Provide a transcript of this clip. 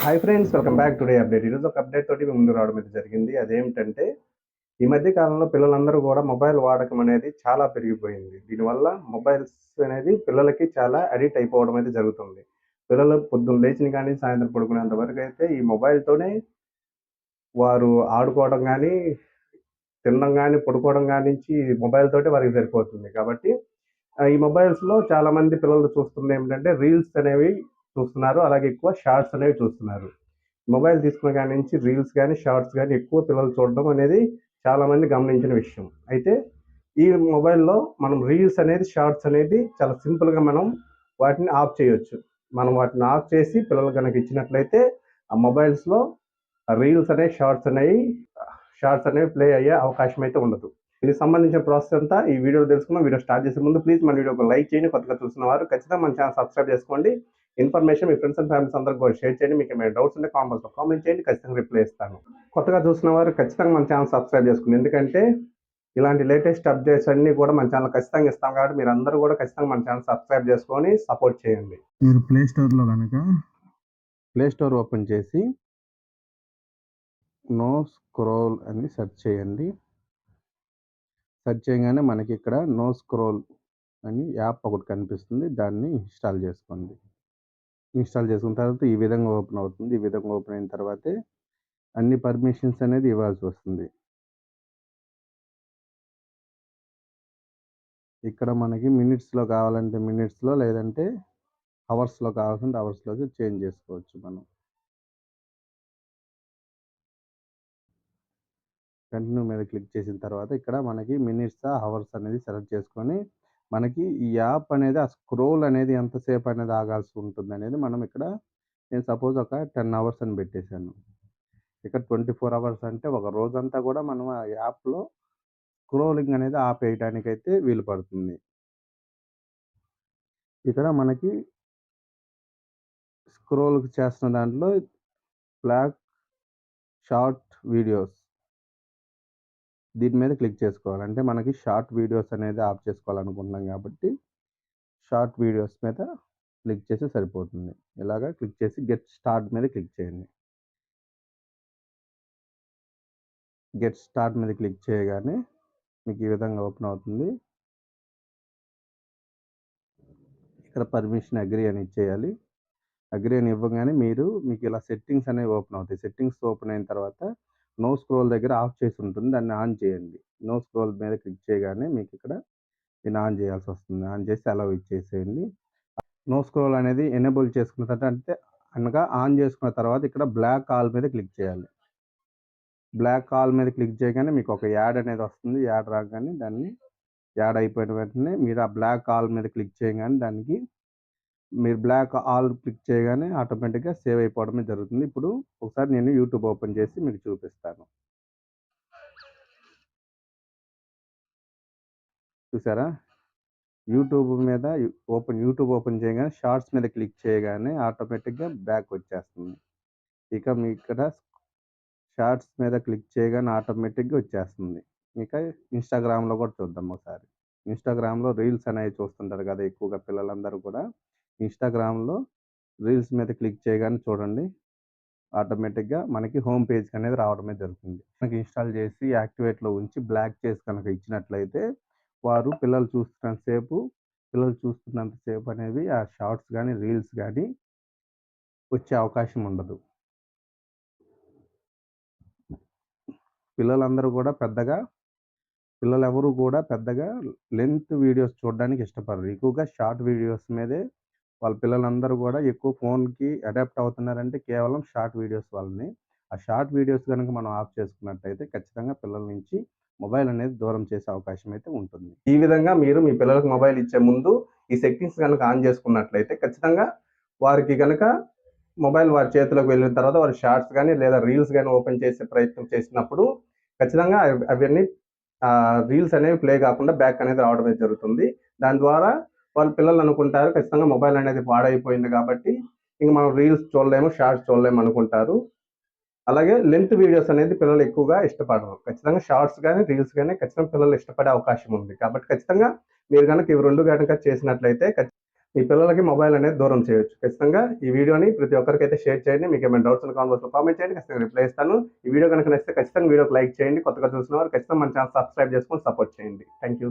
Hi friends, welcome back today update. ఈరోజు ఒక update తోటి ముందు రావడం అయితే జరిగింది. అదేమిటంటే ఈ మధ్య కాలంలో పిల్లలందరూ కూడా మొబైల్ వాడకం అనేది చాలా పెరిగిపోయింది. దీనివల్ల మొబైల్స్ అనేది పిల్లలకి చాలా అడిక్ట్ అయిపోవడం అయితే జరుగుతుంది. పిల్లలు పొద్దున్న లేచిన కానీ సాయంత్రం పడుకునేంత వరకు అయితే ఈ మొబైల్తోనే వారు ఆడుకోవడం కానీ, తినడం కానీ, పడుకోవడం కానించి మొబైల్ తోటే వారికి సరిపోతుంది. కాబట్టి ఈ మొబైల్స్‌లో చాలామంది పిల్లలు చూస్తుంది ఏమిటంటే రీల్స్ అనేవి చూస్తున్నారు. అలాగే ఎక్కువ షార్ట్స్ అనేవి చూస్తున్నారు. మొబైల్ తీసుకున్న కాడి నుంచి రీల్స్ గానీ, షార్ట్స్ గానీ ఎక్కువ పిల్లలు చూడడం అనేది చాలామంది గమనించిన విషయం. అయితే ఈ మొబైల్‌లో మనం రీల్స్ అనేది, షార్ట్స్ అనేది చాలా సింపుల్‌గా మనం వాటిని ఆఫ్ చేయొచ్చు. మనం వాటిని ఆఫ్ చేసి పిల్లలకు గనక ఇచ్చినట్లయితే ఆ మొబైల్స్‌లో రీల్స్ అనేవి, షార్ట్స్ అనేవి ప్లే అయ్యే అవకాశం అయితే ఉండదు. దీనికి సంబంధించిన ప్రాసెస్ అంతా ఈ వీడియోలో తెలుసుకుందాం. వీడియో స్టార్ట్ చేసే ముందు ప్లీజ్ మన వీడియోకి లైక్ చేయండి. కొత్తగా చూస్తున్న వారు ఖచ్చితంగా మన ఛానల్ సబ్స్క్రైబ్ చేసుకోండి. Information me friends and families అందరికి కూడా షేర్ చేయండి. మీకు ఏమైనా డౌట్స్ ఉంటే కామెంట్స్లో కామెంట్ చేయండి. ఖచ్చితంగా రిప్లై ఇస్తాను. కొత్తగా చూస్తున్న వారు ఖచ్చితంగా మన ఛానల్ సబ్స్క్రైబ్ చేసుకోండి. ఎందుకంటే ఇలాంటి లేటెస్ట్ అప్డేట్స్ అన్నీ కూడా మన ఛానల్ ఖచ్చితంగా ఇస్తాం కాబట్టి మీరు అందరూ కూడా ఖచ్చితంగా మన ఛానల్ సబ్స్క్రైబ్ చేసుకొని సపోర్ట్ చేయండి. మీరు ప్లే స్టోర్ ఓపెన్ చేసి నో స్క్రోల్ అని సెర్చ్ చేయండి. సెర్చ్ చేయగానే మనకి ఇక్కడ నో స్క్రోల్ అని యాప్ ఒకటి కనిపిస్తుంది. దాన్ని ఇన్స్టాల్ చేసుకోండి. ఇన్స్టాల్ చేసుకున్న తర్వాత ఈ విధంగా ఓపెన్ అవుతుంది. ఈ విధంగా ఓపెన్ అయిన తర్వాతే అన్ని పర్మిషన్స్ అనేది ఇవ్వాల్సి వస్తుంది. ఇక్కడ మనకి మినిట్స్లో కావాలంటే మినిట్స్లో, లేదంటే అవర్స్లో కావాలంటే అవర్స్లోకి చేంజ్ చేసుకోవచ్చు. మనం కంటిన్యూ మీద క్లిక్ చేసిన తర్వాత ఇక్కడ మనకి మినిట్స్, అవర్స్ అనేది సెలెక్ట్ చేసుకొని మనకి ఈ యాప్ అనేది ఆ స్క్రోల్ అనేది ఎంతసేపు అనేది ఆగాల్సి ఉంటుంది అనేది మనం ఇక్కడ నేను సపోజ్ ఒక 10 అవర్స్ అని పెట్టేశాను. ఇక్కడ 24 అవర్స్ అంటే ఒక రోజంతా కూడా మనం ఆ యాప్‌లో స్క్రోలింగ్ అనేది ఆపేయడానికైతే వీలు పడుతుంది. ఇక్కడ మనకి స్క్రోల్ చేస్తున్న దాంట్లో బ్లాక్ షార్ట్ వీడియోస్ దీని మీద క్లిక్ చేసుకోవాలి. అంటే మనకి షార్ట్ వీడియోస్ అనేది ఆఫ్ చేసుకోవాలనుకుంటున్నాం కాబట్టి షార్ట్ వీడియోస్ మీద క్లిక్ చేస్తే సరిపోతుంది. ఇలాగా క్లిక్ చేసి గెట్ స్టార్ట్ మీద క్లిక్ చేయండి. గెట్ స్టార్ట్ మీద క్లిక్ చేయగానే మీకు ఈ విధంగా ఓపెన్ అవుతుంది. ఇక్కడ పర్మిషన్ అగ్రీ అని ఇచ్చేయాలి. అగ్రీ అని ఇవ్వగానే మీకు ఇలా సెట్టింగ్స్ అనేవి ఓపెన్ అవుతాయి. సెట్టింగ్స్ ఓపెన్ అయిన తర్వాత నో స్క్రోల్ దగ్గర ఆఫ్ చేసి ఉంటుంది. దాన్ని ఆన్ చేయండి. నో స్క్రోల్ మీద క్లిక్ చేయగానే మీకు ఇక్కడ దీన్ని ఆన్ చేయాల్సి వస్తుంది. ఆన్ చేసి అలౌ ఇచ్చేసేయండి. నో స్క్రోల్ అనేది ఎనేబుల్ చేసుకున్న తర్వాత అంటే అనగా ఆన్ చేసుకున్న తర్వాత ఇక్కడ బ్లాక్ ఆల్ మీద క్లిక్ చేయాలి. బ్లాక్ ఆల్ మీద క్లిక్ చేయగానే మీకు ఒక యాడ్ అనేది వస్తుంది. యాడ్ రాగానే దాన్ని యాడ్ అయిపోయిన వెంటనే మీరు ఆ బ్లాక్ ఆల్ మీద క్లిక్ చేయగానే దానికి మీరు బ్లాక్ ఆల్ క్లిక్ చేయగానే ఆటోమేటిక్‌గా సేవ్ అయిపోవడమే జరుగుతుంది. ఇప్పుడు ఒకసారి నేను యూట్యూబ్ ఓపెన్ చేసి మీకు చూపిస్తాను. చూసారా? యూట్యూబ్ ఓపెన్ చేయగానే షార్ట్స్ మీద క్లిక్ చేయగానే ఆటోమేటిక్‌గా బ్యాక్ వచ్చేస్తుంది. ఇక మీ ఇక్కడ షార్ట్స్ మీద క్లిక్ చేయగానే ఆటోమేటిక్‌గా వచ్చేస్తుంది. ఇక ఇన్‌స్టాగ్రామ్‌లో కూడా చూద్దాం ఒకసారి. ఇన్‌స్టాగ్రామ్‌లో రీల్స్ అనేవి చూస్తుంటారు కదా! ఎక్కువగా పిల్లలందరూ కూడా. ఇన్‌స్టాగ్రామ్‌లో రీల్స్ మీద క్లిక్ చేయగానే చూడండి ఆటోమేటిక్‌గా మనకి హోమ్ పేజ్‌కి అనేది రావడమే జరుగుతుంది. మనకి ఇన్‌స్టాల్ చేసి యాక్టివేట్‌లో ఉంచి బ్లాక్ చేసి కనుక ఇచ్చినట్లయితే పిల్లలు చూస్తున్నంత సేపు అనేవి ఆ షార్ట్స్ గానీ, రీల్స్ గానీ వచ్చే అవకాశం ఉండదు. పిల్లలెవరూ కూడా పెద్దగా లెంత్ వీడియోస్ చూడడానికి ఇష్టపడరు. ఎక్కువగా షార్ట్ వీడియోస్ మీదే వాళ్ళ పిల్లలందరూ కూడా ఎక్కువ ఫోన్‌కి అడాప్ట్ అవుతున్నారంటే కేవలం షార్ట్ వీడియోస్ వల్లనే. ఆ షార్ట్ వీడియోస్ గనుక మనం ఆఫ్ చేసుకున్నట్టయితే ఖచ్చితంగా పిల్లల నుంచి మొబైల్ అనేది దూరం చేసే అవకాశం అయితే ఉంటుంది. ఈ విధంగా మీరు మీ పిల్లలకు మొబైల్ ఇచ్చే ముందు ఈ సెట్టింగ్స్ గనుక ఆన్ చేసుకున్నట్లయితే ఖచ్చితంగా వారికి గనక మొబైల్ వారి చేతిలోకి వెళ్ళిన తర్వాత వారు షార్ట్స్ గానీ లేదా రీల్స్ గానీ ఓపెన్ చేసే ప్రయత్నం చేసినప్పుడు ఖచ్చితంగా అవన్నీ రీల్స్ అనేవి ప్లే కాకుండా బ్యాక్ అనేది రావడమే జరుగుతుంది. దాని ద్వారా వాళ్ళ పిల్లలు అనుకుంటారు ఖచ్చితంగా మొబైల్ అనేది పాడైపోయింది కాబట్టి ఇంక మనం రీల్స్ చూడలేము, షార్ట్స్ చూడలేము అనుకుంటారు. అలాగే లెంత్ వీడియోస్ అనేది పిల్లలు ఎక్కువగా ఇష్టపడరు. ఖచ్చితంగా షార్ట్స్ గానీ, రీల్స్ గానీ ఖచ్చితంగా పిల్లలు ఇష్టపడే అవకాశం ఉంది. కాబట్టి ఖచ్చితంగా మీరు గనక ఇవి 2 గనక చేసినట్లయితే ఈ పిల్లలకి మొబైల్ అనేది దూరం చేయొచ్చు. ఖచ్చితంగా ఈ వీడియోని ప్రతి ఒక్కరికైతే షేర్ చేయండి. మీకేమైనా డౌట్స్ ఉన్న కామెంట్ బాక్స్‌లో కామెంట్ చేయండి. ఖచ్చితంగా రిప్లై ఇస్తాను. ఈ వీడియో గనుక నచ్చితే ఖచ్చితంగా వీడియోకి లైక్ చేయండి. కొత్తగా చూసిన వారు ఖచ్చితంగా మన ఛానెల్ సబ్స్క్రైబ్ చేసుకొని సపోర్ట్ చేయండి. Thank you.